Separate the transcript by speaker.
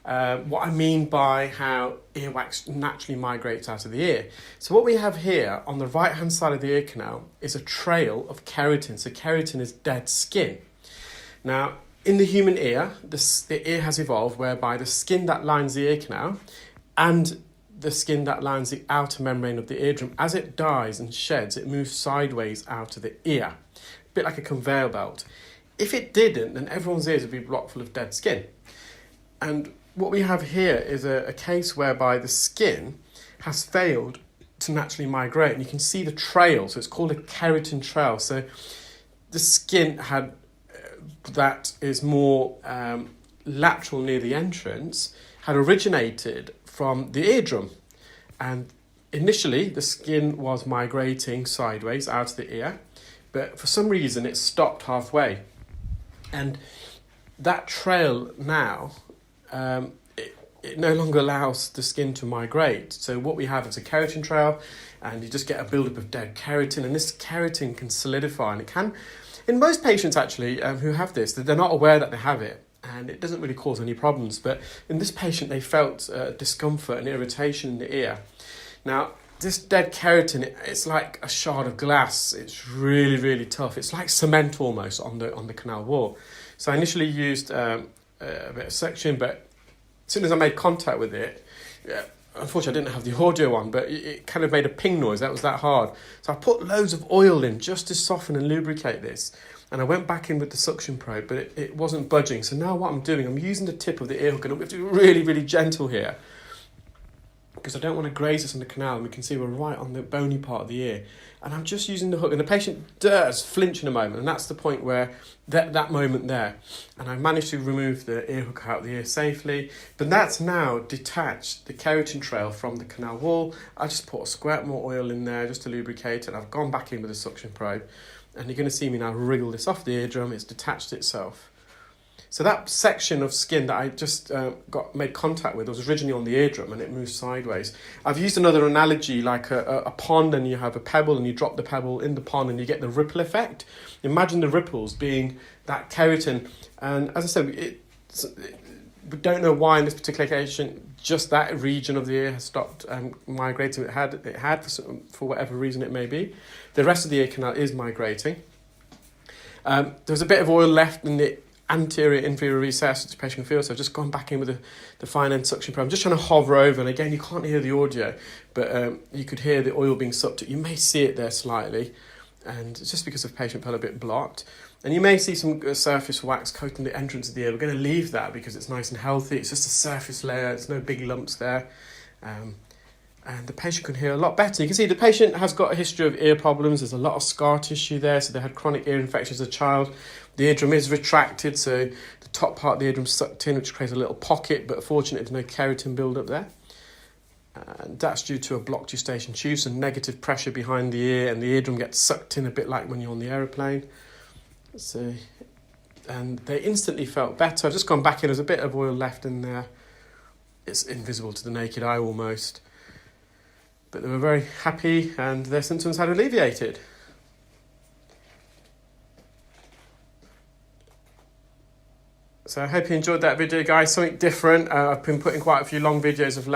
Speaker 1: what I mean by how earwax naturally migrates out of the ear. So what we have here on the right hand side of the ear canal is a trail of keratin. So keratin is dead skin. Now in the human ear, the ear has evolved whereby the skin that lines the ear canal and the skin that lines the outer membrane of the eardrum, as it dies and sheds, it moves sideways out of the ear, a bit like a conveyor belt. If it didn't, then everyone's ears would be blocked full of dead skin. And what we have here is a case whereby the skin has failed to naturally migrate, and you can see the trail, so it's called a keratin trail. So the skin had that is more lateral near the entrance had originated from the eardrum, and initially the skin was migrating sideways out of the ear, but for some reason it stopped halfway, and that trail now it no longer allows the skin to migrate. So what we have is a keratin trail, and you just get a buildup of dead keratin, and this keratin can solidify, and it can, in most patients actually who have this, they're not aware that they have it, and it doesn't really cause any problems. But in this patient, they felt discomfort and irritation in the ear. Now, this dead keratin, it's like a shard of glass. It's really, really tough. It's like cement almost on the canal wall. So I initially used a bit of suction, but as soon as I made contact with it, unfortunately I didn't have the audio on, but it kind of made a ping noise. That was that hard. So I put loads of oil in just to soften and lubricate this. And I went back in with the suction probe, but it wasn't budging. So now what I'm doing, I'm using the tip of the ear hook, and we have to be really, really gentle here, because I don't want to graze this on the canal, and we can see we're right on the bony part of the ear. And I'm just using the hook, and the patient does flinch in a moment, and that's the point where that moment there. And I managed to remove the ear hook out of the ear safely, but that's now detached the keratin trail from the canal wall. I just put a squirt more oil in there just to lubricate it. I've gone back in with a suction probe, and you're going to see me now wriggle this off the eardrum. It's detached itself. So that section of skin that I just made contact with was originally on the eardrum, and it moved sideways. I've used another analogy like a pond, and you have a pebble, and you drop the pebble in the pond and you get the ripple effect. Imagine the ripples being that keratin. And as I said, we don't know why in this particular patient just that region of the ear has stopped migrating. It had for whatever reason it may be. The rest of the ear canal is migrating. There's a bit of oil left in the anterior inferior recess, which the patient can feel, so I've just gone back in with the fine end suction probe. I'm just trying to hover over, and again you can't hear the audio, but you could hear the oil being sucked. You may see it there slightly, and it's just because the patient felt a bit blocked. And you may see some surface wax coating the entrance of the ear. We're going to leave that because it's nice and healthy. It's just a surface layer. There's no big lumps there. And the patient can hear a lot better. You can see the patient has got a history of ear problems. There's a lot of scar tissue there. So they had chronic ear infections as a child. The eardrum is retracted, so the top part of the eardrum sucked in, which creates a little pocket, but fortunately there's no keratin build-up there. And that's due to a blocked eustachian tube, so negative pressure behind the ear, and the eardrum gets sucked in a bit like when you're on the aeroplane. So, and they instantly felt better. I've just gone back in, there's a bit of oil left in there. It's invisible to the naked eye almost. But they were very happy, and their symptoms had alleviated. So I hope you enjoyed that video, guys. Something different. I've been putting quite a few long videos of